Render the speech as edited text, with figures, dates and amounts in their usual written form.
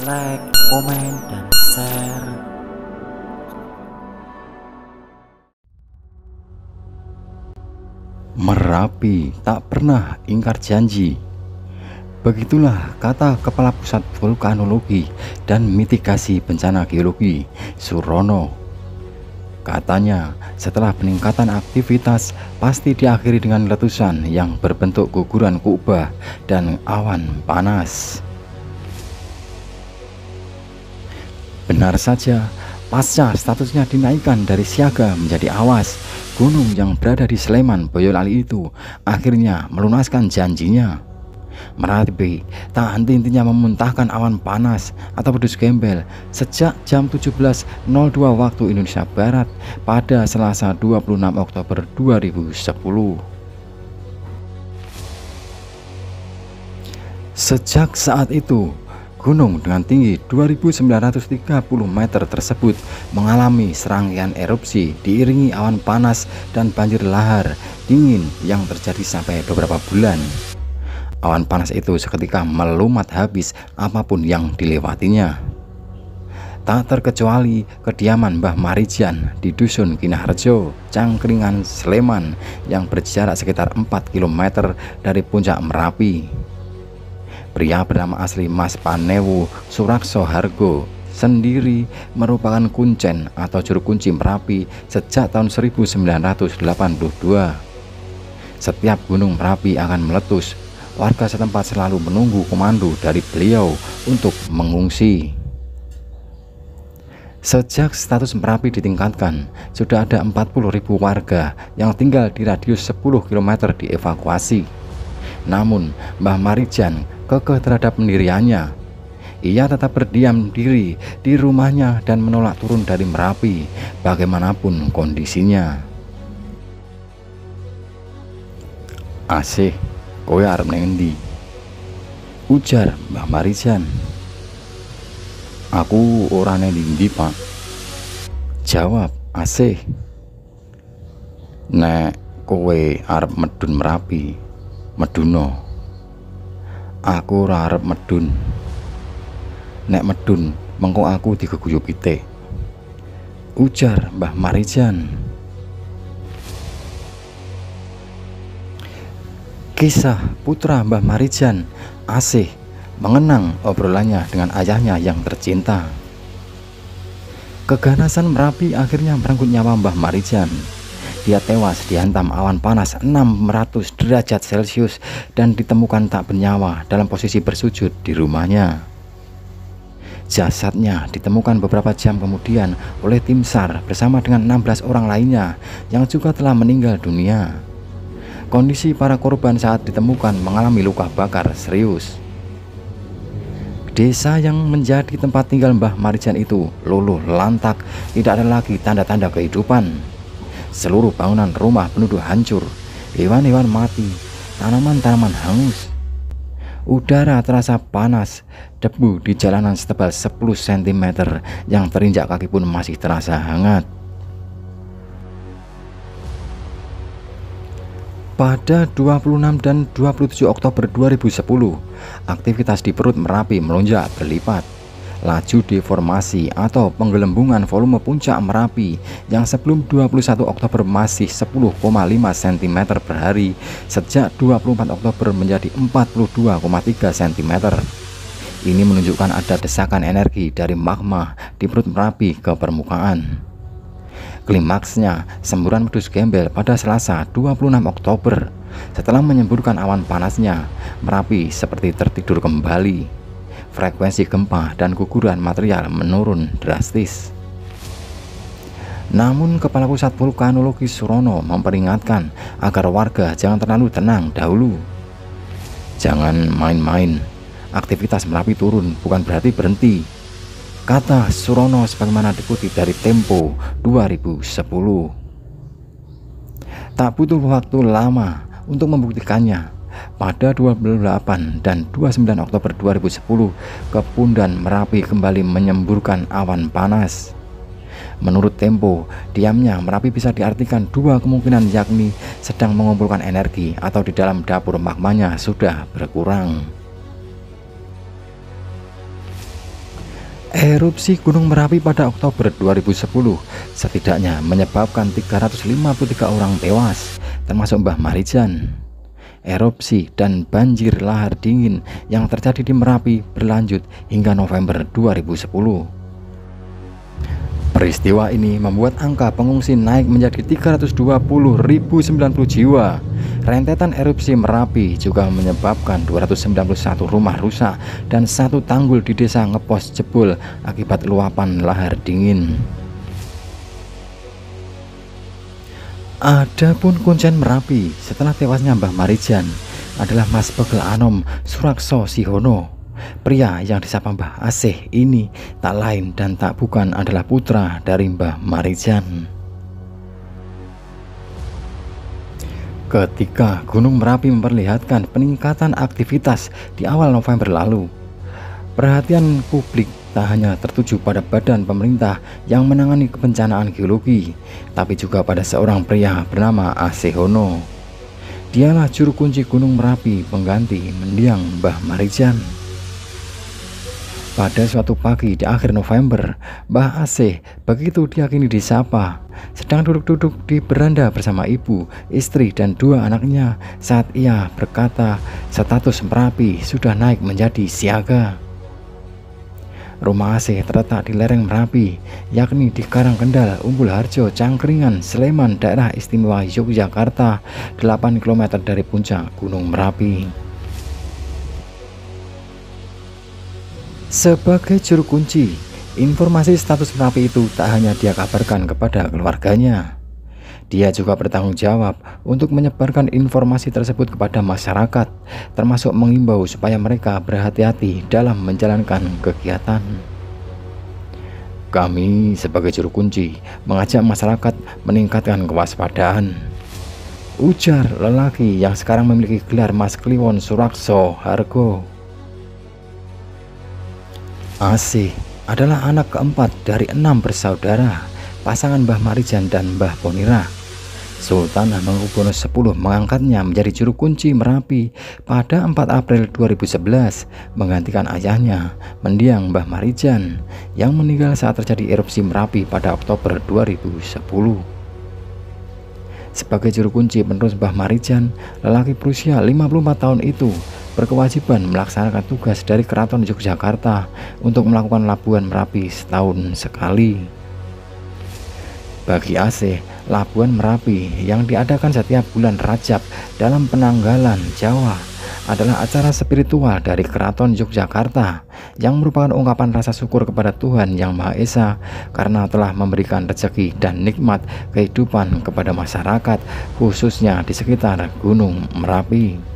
like, komen, dan share. Merapi tak pernah ingkar janji. Begitulah kata Kepala Pusat Vulkanologi dan Mitigasi Bencana Geologi, Surono. Katanya, setelah peningkatan aktivitas pasti diakhiri dengan letusan yang berbentuk guguran kubah dan awan panas. Benar saja, pasca statusnya dinaikkan dari siaga menjadi awas, gunung yang berada di Sleman, Boyolali itu akhirnya melunaskan janjinya. Merapi tak henti-hentinya memuntahkan awan panas atau pedus gembel sejak jam 17.02 waktu Indonesia Barat pada Selasa 26 Oktober 2010. Sejak saat itu, gunung dengan tinggi 2.930 meter tersebut mengalami serangkaian erupsi diiringi awan panas dan banjir lahar dingin yang terjadi sampai beberapa bulan. Awan panas itu seketika melumat habis apapun yang dilewatinya. Tak terkecuali kediaman Mbah Marijan di Dusun Kinaharjo, Cangkringan, Sleman yang berjarak sekitar 4 km dari puncak Merapi. Pria bernama asli Mas Panewu Surakso Hargo sendiri merupakan kuncen atau juru kunci Merapi sejak tahun 1982. Setiap gunung Merapi akan meletus, warga setempat selalu menunggu komando dari beliau untuk mengungsi. Sejak status Merapi ditingkatkan, sudah ada 40.000 warga yang tinggal di radius 10 km dievakuasi. Namun, Mbah Marijan kekeh terhadap pendiriannya. Ia tetap berdiam diri di rumahnya dan menolak turun dari Merapi, bagaimanapun kondisinya. "Asih, kowe arep ning endi?" ujar Mbah Marijan. "Aku ora ning ndi, Pak," jawab Asih. "Nek kowe arep medun Merapi, meduno. Aku ora arep medun. Nek medun mengko aku digeguyub pitik," ujar Mbah Marijan. Kisah putra Mbah Marijan, Asih, mengenang obrolannya dengan ayahnya yang tercinta. Keganasan Merapi akhirnya merenggut nyawa Mbah Marijan. Dia tewas dihantam awan panas 600 derajat Celcius dan ditemukan tak bernyawa dalam posisi bersujud di rumahnya. Jasadnya ditemukan beberapa jam kemudian oleh tim SAR bersama dengan 16 orang lainnya yang juga telah meninggal dunia. Kondisi para korban saat ditemukan mengalami luka bakar serius. Desa yang menjadi tempat tinggal Mbah Marijan itu luluh lantak, tidak ada lagi tanda-tanda kehidupan. Seluruh bangunan rumah penduduk hancur, hewan-hewan mati, tanaman-tanaman hangus. Udara terasa panas, debu di jalanan setebal 10 cm yang terinjak kaki pun masih terasa hangat. Pada 26 dan 27 Oktober 2010, aktivitas di perut Merapi melonjak berlipat. Laju deformasi atau penggelembungan volume puncak Merapi yang sebelum 21 Oktober masih 10,5 cm per hari, sejak 24 Oktober menjadi 42,3 cm. Ini menunjukkan ada desakan energi dari magma di perut Merapi ke permukaan. Klimaksnya semburan pedus gembel pada Selasa 26 Oktober. Setelah menyemburkan awan panasnya, Merapi seperti tertidur kembali. Frekuensi gempa dan guguran material menurun drastis. Namun Kepala Pusat Vulkanologi Surono memperingatkan agar warga jangan terlalu tenang dahulu. "Jangan main-main, aktivitas Merapi turun bukan berarti berhenti," kata Surono sebagaimana dikutip dari Tempo 2010. Tak butuh waktu lama untuk membuktikannya. Pada 28 dan 29 Oktober 2010, Kepundan Merapi kembali menyemburkan awan panas. Menurut Tempo, diamnya Merapi bisa diartikan dua kemungkinan, yakni sedang mengumpulkan energi atau di dalam dapur magmanya sudah berkurang. Erupsi Gunung Merapi pada Oktober 2010 setidaknya menyebabkan 353 orang tewas, termasuk Mbah Marijan. Erupsi dan banjir lahar dingin yang terjadi di Merapi berlanjut hingga November 2010. Peristiwa ini membuat angka pengungsi naik menjadi 320.090 jiwa. Rentetan erupsi Merapi juga menyebabkan 291 rumah rusak dan satu tanggul di desa Ngepos jebol akibat luapan lahar dingin. Adapun kuncen Merapi setelah tewasnya Mbah Marijan adalah Mas Pegel Anom Surakso Sihono. Pria yang disapa Mbah Asih ini tak lain dan tak bukan adalah putra dari Mbah Marijan. Ketika Gunung Merapi memperlihatkan peningkatan aktivitas di awal November lalu, perhatian publik tak hanya tertuju pada badan pemerintah yang menangani kebencanaan geologi, tapi juga pada seorang pria bernama Asihono. Dialah juru kunci Gunung Merapi pengganti mendiang Mbah Marijan. Pada suatu pagi di akhir November, Mbah Asih begitu diyakini disapa, sedang duduk-duduk di beranda bersama ibu, istri, dan dua anaknya saat ia berkata status Merapi sudah naik menjadi siaga. Rumah Asih terletak di lereng Merapi, yakni di Karangkendal, Umbul Harjo, Cangkringan, Sleman, daerah istimewa Yogyakarta, 8 km dari puncak Gunung Merapi. Sebagai juru kunci, informasi status Merapi itu tak hanya dia kabarkan kepada keluarganya. Dia juga bertanggung jawab untuk menyebarkan informasi tersebut kepada masyarakat, termasuk mengimbau supaya mereka berhati-hati dalam menjalankan kegiatan. Kami sebagai juru kunci mengajak masyarakat meningkatkan kewaspadaan, ujar lelaki yang sekarang memiliki gelar Mas Kliwon Surakso Hargo. Asih adalah anak keempat dari 6 bersaudara, pasangan Mbah Marijan dan Mbah Ponira. Sultan Hamengkubuwono X mengangkatnya menjadi juru kunci Merapi pada 4 April 2011, menggantikan ayahnya, mendiang Mbah Marijan, yang meninggal saat terjadi erupsi Merapi pada Oktober 2010. Sebagai juru kunci penerus Mbah Marijan, lelaki berusia 54 tahun itu berkewajiban melaksanakan tugas dari Keraton Yogyakarta untuk melakukan labuhan Merapi setahun sekali. Bagi Asih, labuhan Merapi yang diadakan setiap bulan Rajab dalam penanggalan Jawa adalah acara spiritual dari Keraton Yogyakarta yang merupakan ungkapan rasa syukur kepada Tuhan Yang Maha Esa karena telah memberikan rezeki dan nikmat kehidupan kepada masyarakat, khususnya di sekitar Gunung Merapi.